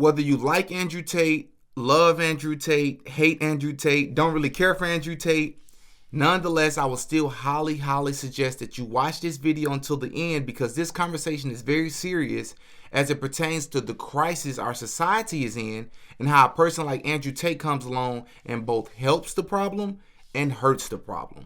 whether you like Andrew Tate, love Andrew Tate, hate Andrew Tate, don't really care for Andrew Tate, nonetheless, I will still highly suggest that you watch this video until the end, because this conversation is very serious as it pertains to the crisis our society is in and how a person like Andrew Tate comes along and both helps the problem and hurts the problem.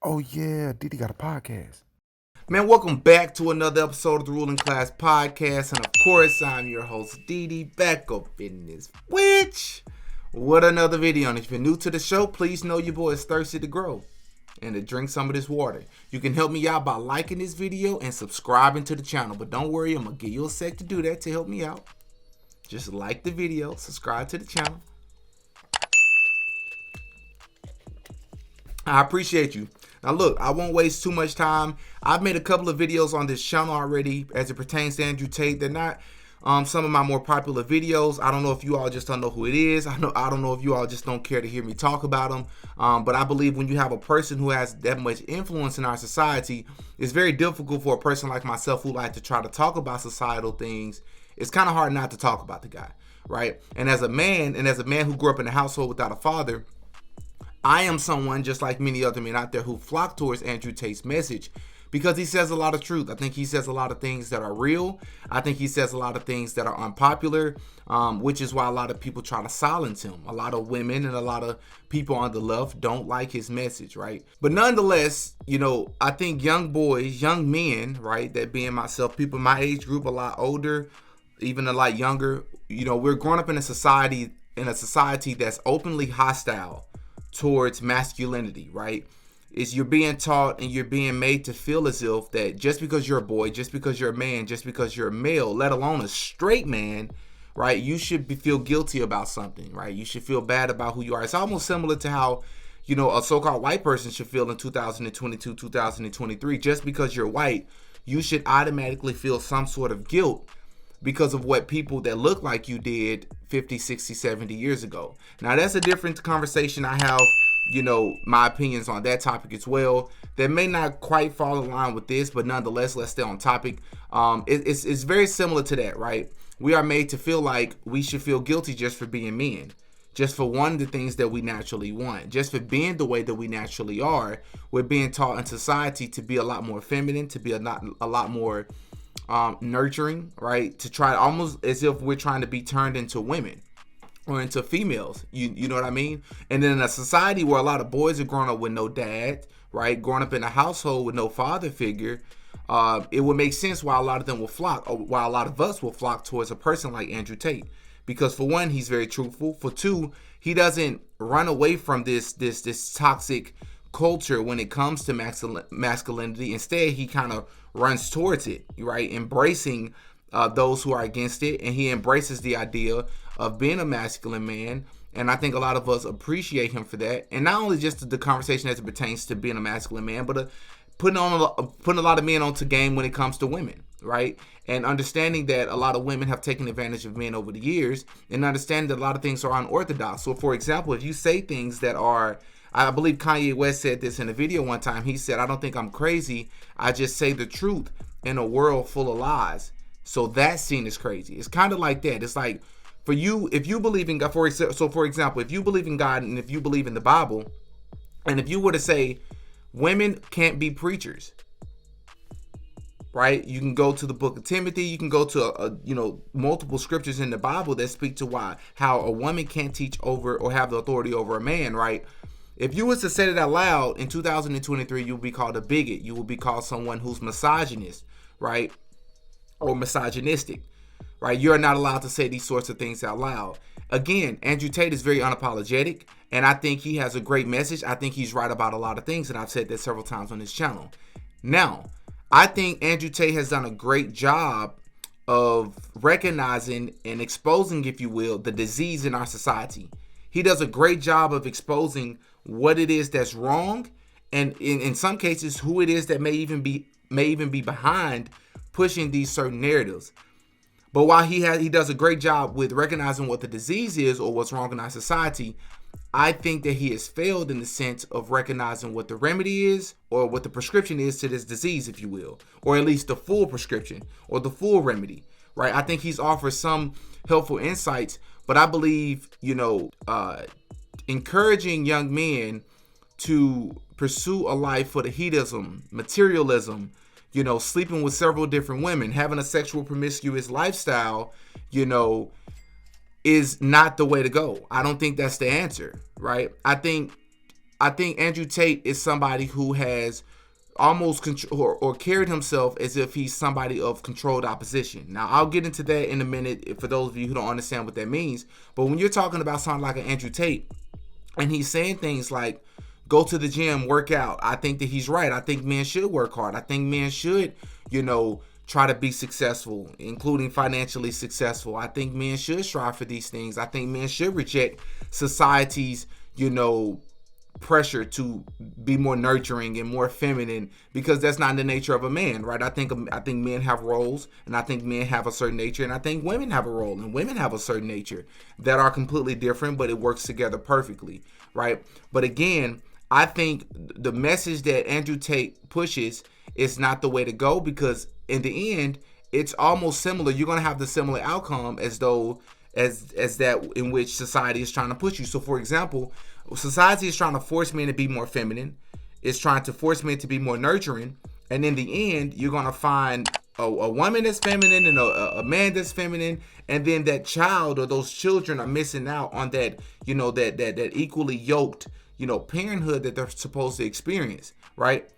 Oh yeah, Diddy got a podcast. Man, welcome back to another episode of the Ruling Class Podcast. And of course, I'm your host, Diddy, back up in this witch. What another video. And if you're new to the show, please know your boy is thirsty to grow and to drink some of this water. You can help me out by liking this video and subscribing to the channel. But don't worry, I'm going to give you a sec to do that to help me out. Just like the video, subscribe to the channel. I appreciate you. Now look, I won't waste too much time. I've made a couple of videos on this channel already as it pertains to Andrew Tate. They're not some of my more popular videos. I don't know if you all just don't know who it is. I don't know if you all just don't care to hear me talk about him. But I believe when you have a person who has that much influence in our society, it's very difficult for a person like myself who like to try to talk about societal things. It's kind of hard not to talk about the guy, right? And as a man who grew up in a household without a father, I am someone, just like many other men out there, who flock towards Andrew Tate's message because he says a lot of truth. I think he says a lot of things that are real. I think he says a lot of things that are unpopular, which is why a lot of people try to silence him. A lot of women and a lot of people on the left don't like his message, right? But nonetheless, you know, I think young boys, young men, right, that being myself, people in my age group, a lot older, even a lot younger, you know, we're growing up in a society that's openly hostile towards masculinity, right? Is you're being taught and you're being made to feel as if that just because you're a boy, just because you're a man, just because you're a male, let alone a straight man, right, you should feel guilty about something, right? You should feel bad about who you are. It's almost similar to how, you know, a so-called white person should feel in 2022, 2023. Just because you're white, you should automatically feel some sort of guilt because of what people that look like you did 50, 60, 70 years ago. Now, that's a different conversation. I have, you know, my opinions on that topic as well. That may not quite fall in line with this, but nonetheless, let's stay on topic. It's very similar to that, right? We are made to feel like we should feel guilty just for being men, just for wanting the things that we naturally want, just for being the way that we naturally are. We're being taught in society to be a lot more feminine, to be a lot more nurturing, right? To try almost as if we're trying to be turned into women or into females. You know what I mean? And then in a society where a lot of boys are growing up with no dad, right? Growing up in a household with no father figure, it would make sense why a lot of them will flock, or why a lot of us will flock towards a person like Andrew Tate. Because for one, he's very truthful. For two, he doesn't run away from this toxic culture when it comes to masculinity. Instead, he kind of runs towards it, right? Embracing those who are against it, and he embraces the idea of being a masculine man. And I think a lot of us appreciate him for that. And not only just the conversation as it pertains to being a masculine man, but putting a lot of men onto game when it comes to women, right? And understanding that a lot of women have taken advantage of men over the years, and understanding that a lot of things are unorthodox. So, for example, if you say things that are, I believe Kanye West said this in a video one time. He said, "I don't think I'm crazy. I just say the truth in a world full of lies." So that scene is crazy. It's kind of like that. It's like, for you, if you believe in God, for example, if you believe in God and if you believe in the Bible, and if you were to say women can't be preachers, right? You can go to the book of Timothy. You can go to multiple scriptures in the Bible that speak to how a woman can't teach over or have the authority over a man, right? If you was to say it out loud in 2023, you'll be called a bigot. You will be called someone who's misogynist, right? Or misogynistic, right? You're not allowed to say these sorts of things out loud. Again, Andrew Tate is very unapologetic, and I think he has a great message. I think he's right about a lot of things, and I've said that several times on this channel. Now, I think Andrew Tate has done a great job of recognizing and exposing, if you will, the disease in our society. He does a great job of exposing what it is that's wrong, and in some cases, who it is that may even be behind pushing these certain narratives. But while he does a great job with recognizing what the disease is or what's wrong in our society, I think that he has failed in the sense of recognizing what the remedy is or what the prescription is to this disease, if you will, or at least the full prescription or the full remedy, right? I think he's offered some helpful insights, but I believe, encouraging young men to pursue a life for the hedonism, materialism, sleeping with several different women, having a sexual promiscuous lifestyle, is not the way to go. I don't think that's the answer, right? I think Andrew Tate is somebody who has almost or carried himself as if he's somebody of controlled opposition. Now, I'll get into that in a minute for those of you who don't understand what that means. But when you're talking about something like an Andrew Tate, and he's saying things like, go to the gym, work out, I think that he's right. I think men should work hard. I think men should, try to be successful, including financially successful. I think men should strive for these things. I think men should reject society's, pressure to be more nurturing and more feminine, because that's not the nature of a man, right? I think men have roles, and I think men have a certain nature, and I think women have a role, and women have a certain nature that are completely different, but it works together perfectly, right? But again, I think the message that Andrew Tate pushes is not the way to go, because in the end, it's almost similar. You're going to have the similar outcome as that in which society is trying to push you. So, for example, society is trying to force men to be more feminine. It's trying to force men to be more nurturing. And in the end, you're going to find a woman that's feminine and a man that's feminine. And then that child or those children are missing out on that, that equally yoked, parenthood that they're supposed to experience, right?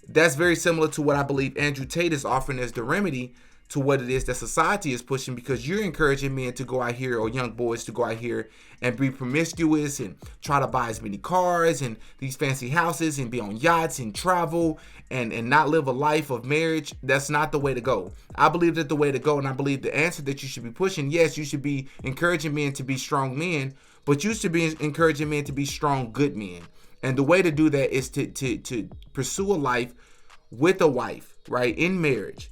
That's very similar to what I believe Andrew Tate is offering as the remedy to what it is that society is pushing, because you're encouraging men to go out here, or young boys to go out here and be promiscuous and try to buy as many cars and these fancy houses and be on yachts and travel and not live a life of marriage. That's not the way to go. I believe that the way to go, and I believe the answer that you should be pushing, yes, you should be encouraging men to be strong men, but you should be encouraging men to be strong, good men. And the way to do that is to pursue a life with a wife, right, in marriage,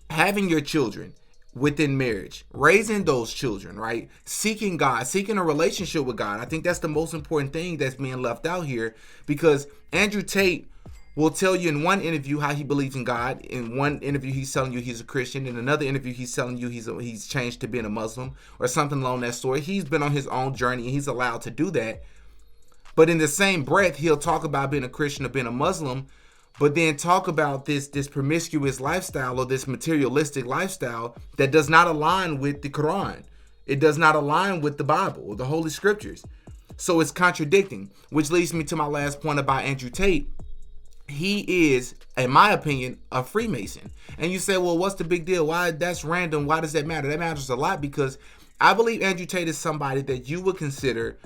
having your children within marriage, raising those children, right, seeking God, seeking a relationship with God. I think that's the most important thing that's being left out here, because Andrew Tate will tell you in one interview how he believes in God. In one interview, he's telling you he's a Christian. In another interview, he's telling you he's changed to being a Muslim or something along that story. He's been on his own journey, and he's allowed to do that. But in the same breath, he'll talk about being a Christian or being a Muslim, but then talk about this promiscuous lifestyle or this materialistic lifestyle that does not align with the Quran. It does not align with the Bible or the Holy Scriptures. So it's contradicting, which leads me to my last point about Andrew Tate. He is, in my opinion, a Freemason. And you say, well, what's the big deal? Why? That's random. Why does that matter? That matters a lot, because I believe Andrew Tate is somebody that you would consider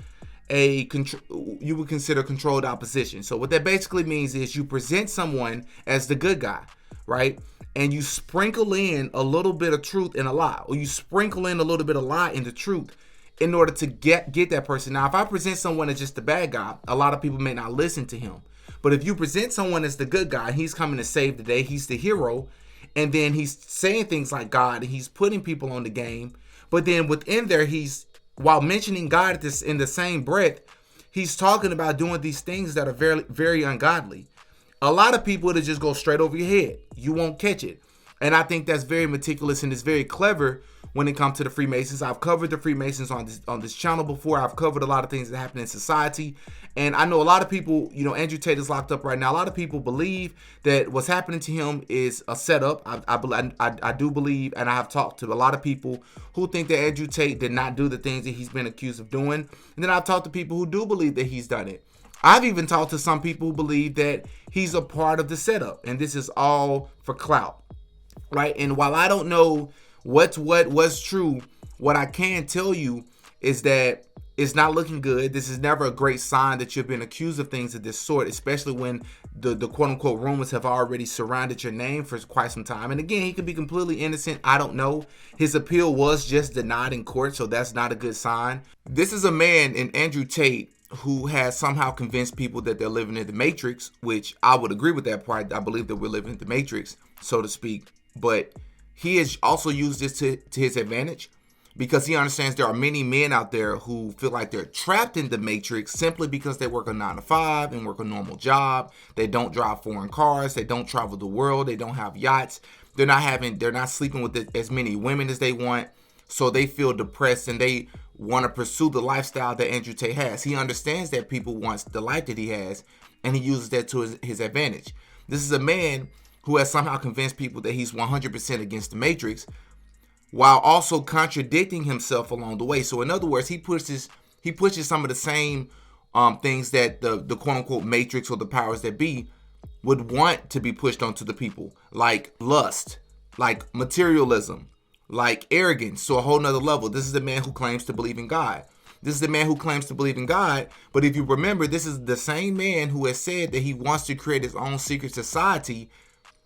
controlled opposition. So what that basically means is you present someone as the good guy, right? And you sprinkle in a little bit of truth and a lie, or you sprinkle in a little bit of lie into truth in order to get that person. Now, if I present someone as just the bad guy, a lot of people may not listen to him. But if you present someone as the good guy, he's coming to save the day, he's the hero, and then he's saying things like God, and he's putting people on the game. But then within there, while mentioning God in the same breath, he's talking about doing these things that are very, very ungodly. A lot of people, it'll just go straight over your head. You won't catch it. And I think that's very meticulous, and it's very clever when it comes to the Freemasons. I've covered the Freemasons on this channel before. I've covered a lot of things that happen in society. And I know a lot of people, Andrew Tate is locked up right now. A lot of people believe that what's happening to him is a setup. I do believe, and I have talked to a lot of people who think that Andrew Tate did not do the things that he's been accused of doing. And then I've talked to people who do believe that he's done it. I've even talked to some people who believe that he's a part of the setup, and this is all for clout, right? And while I don't know what's true, what I can tell you is that it's not looking good. This is never a great sign that you've been accused of things of this sort, especially when the quote-unquote rumors have already surrounded your name for quite some time. And again, he could be completely innocent. I don't know. His appeal was just denied in court, so that's not a good sign. This is a man in Andrew Tate who has somehow convinced people that they're living in the Matrix, which I would agree with that part. I believe that we're living in the Matrix, so to speak. But he has also used this to his advantage, because he understands there are many men out there who feel like they're trapped in the matrix simply because they work a 9 to 5 and work a normal job. They don't drive foreign cars. They don't travel the world. They don't have yachts. They're not sleeping with as many women as they want. So they feel depressed and they want to pursue the lifestyle that Andrew Tate has. He understands that people want the life that he has, and he uses that to his advantage. This is a man who has somehow convinced people that he's 100% against the matrix, while also contradicting himself along the way. So in other words, he pushes some of the same things that the quote unquote matrix or the powers that be would want to be pushed onto the people, like lust, like materialism, like arrogance, to a whole nother level. This is the man who claims to believe in God. This is the man who claims to believe in God. But if you remember, this is the same man who has said that he wants to create his own secret society,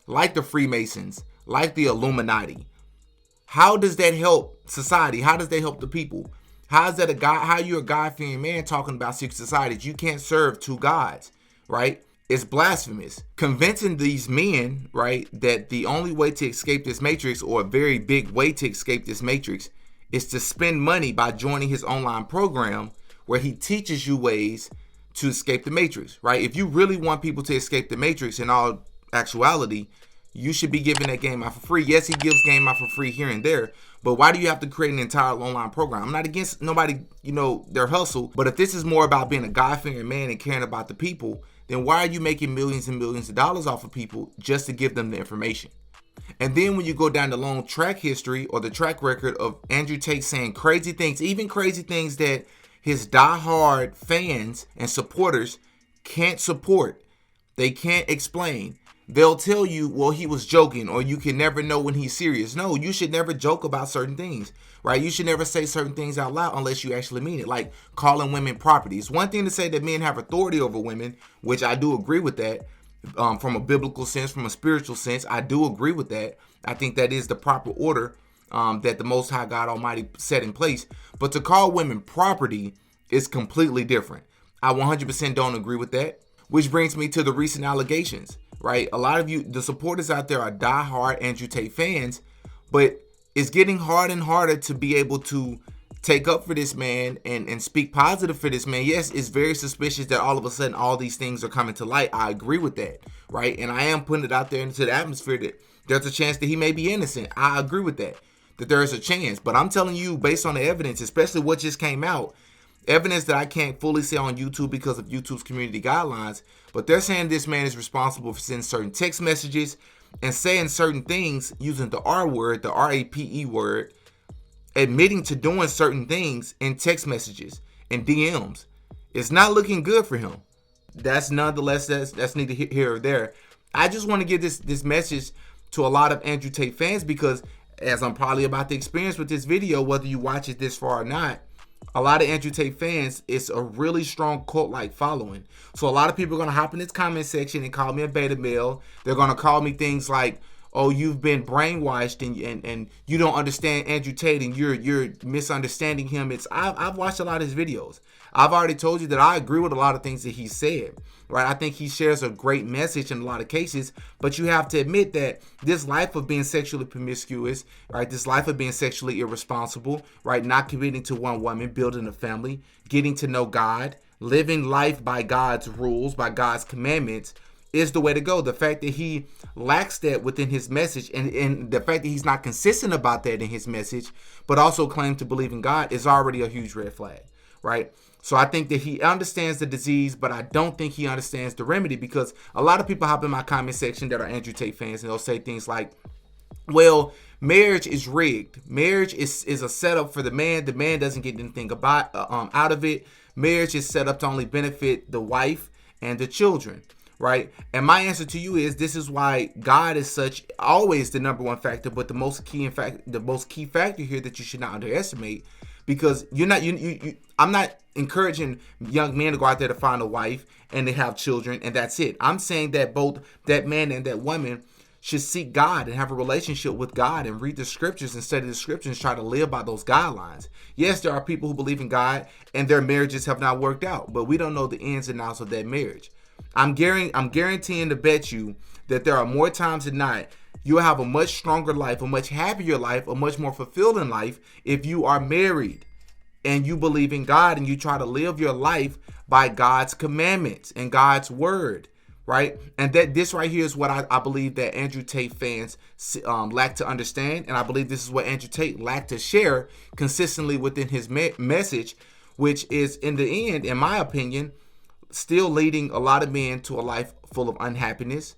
like the Freemasons, like the Illuminati. How does that help society? How does that help the people? How is that how you're a God-fearing man talking about secret societies? You can't serve two gods, right? It's blasphemous. Convincing these men, right, that the only way to escape this matrix, or a very big way to escape this matrix, is to spend money by joining his online program where he teaches you ways to escape the matrix, right? If you really want people to escape the matrix in all actuality, you should be giving that game out for free. Yes, he gives game out for free here and there, but why do you have to create an entire online program? I'm not against nobody, their hustle, but if this is more about being a God-fearing man and caring about the people, then why are you making millions and millions of dollars off of people just to give them the information? And then when you go down the long track history or the track record of Andrew Tate saying crazy things, even crazy things that his diehard fans and supporters can't support, they can't explain. They'll tell you, well, he was joking, or you can never know when he's serious. No, you should never joke about certain things, right? You should never say certain things out loud unless you actually mean it, like calling women property. It's one thing to say that men have authority over women, which I do agree with that. From a biblical sense, from a spiritual sense, I do agree with that. I think that is the proper order that the Most High God Almighty set in place. But to call women property is completely different. I 100% don't agree with that, which brings me to the recent allegations, right? A lot of you, the supporters out there, are diehard Andrew Tate fans, but it's getting harder and harder to be able to take up for this man and speak positive for this man. Yes, it's very suspicious that all of a sudden all these things are coming to light. I agree with that, right? And I am putting it out there into the atmosphere that there's a chance that he may be innocent. I agree with that there is a chance. But I'm telling you, based on the evidence, especially what just came out, evidence that I can't fully say on YouTube because of YouTube's community guidelines, but they're saying this man is responsible for sending certain text messages and saying certain things using the R word, the RAPE word, admitting to doing certain things in text messages and DMs. It's not looking good for him. That's nonetheless, that's neither here or there. I just want to give this message to a lot of Andrew Tate fans, because as I'm probably about to experience with this video, whether you watch it this far or not, a lot of Andrew Tate fans, it's a really strong cult-like following. So a lot of people are going to hop in this comment section and call me a beta male. They're going to call me things like, oh, you've been brainwashed and you don't understand Andrew Tate and you're misunderstanding him. I've watched a lot of his videos. I've already told you that I agree with a lot of things that he said, right? I think he shares a great message in a lot of cases, but you have to admit that this life of being sexually promiscuous, right? This life of being sexually irresponsible, right? Not committing to one woman, building a family, getting to know God, living life by God's rules, by God's commandments, is the way to go. The fact that he lacks that within his message, and the fact that he's not consistent about that in his message, but also claims to believe in God, is already a huge red flag, right? So I think that he understands the disease, but I don't think he understands the remedy, because a lot of people hop in my comment section that are Andrew Tate fans and they'll say things like, well, marriage is rigged. Marriage is a setup for the man. The man doesn't get anything out of it. Marriage is set up to only benefit the wife and the children, right? And my answer to you is, this is why God is always the number one factor, but the most key factor here that you should not underestimate, because I'm not encouraging young men to go out there to find a wife and they have children and that's it. I'm saying that both that man and that woman should seek God and have a relationship with God and read the scriptures and study the scriptures and try to live by those guidelines. Yes, there are people who believe in God and their marriages have not worked out, but we don't know the ins and outs of that marriage. I'm guaranteeing to bet you that there are more times than not You'll have a much stronger life, a much happier life, a much more fulfilling life if you are married and you believe in God and you try to live your life by God's commandments and God's word, right? And that this right here is what I believe that Andrew Tate fans lack to understand. And I believe this is what Andrew Tate lacked to share consistently within his message, which is, in the end, in my opinion, still leading a lot of men to a life full of unhappiness,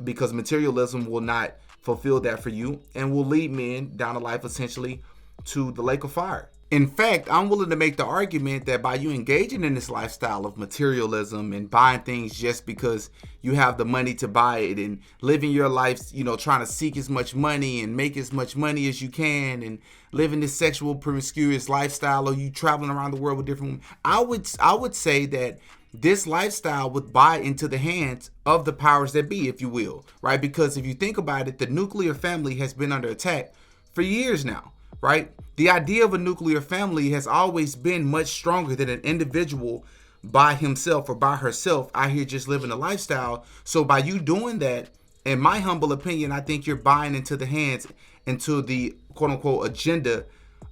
because materialism will not fulfill that for you and will lead men down a life essentially to the lake of fire. In fact, I'm willing to make the argument that by you engaging in this lifestyle of materialism and buying things just because you have the money to buy it and living your life, trying to seek as much money and make as much money as you can and living this sexual promiscuous lifestyle, or you traveling around the world with different women, I would say that this lifestyle would buy into the hands of the powers that be, if you will, right? Because if you think about it, the nuclear family has been under attack for years now, right? The idea of a nuclear family has always been much stronger than an individual by himself or by herself out here just living a lifestyle. So by you doing that, in my humble opinion, I think you're buying into the hands, into the quote unquote agenda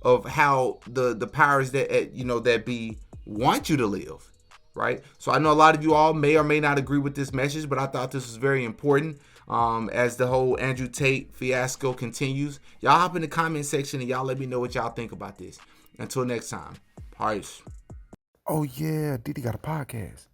of how the powers that that be want you to live. Right. So I know a lot of you all may or may not agree with this message, but I thought this was very important as the whole Andrew Tate fiasco continues. Y'all hop in the comment section and y'all let me know what y'all think about this. Until next time. Peace. Oh yeah, Diddy got a podcast.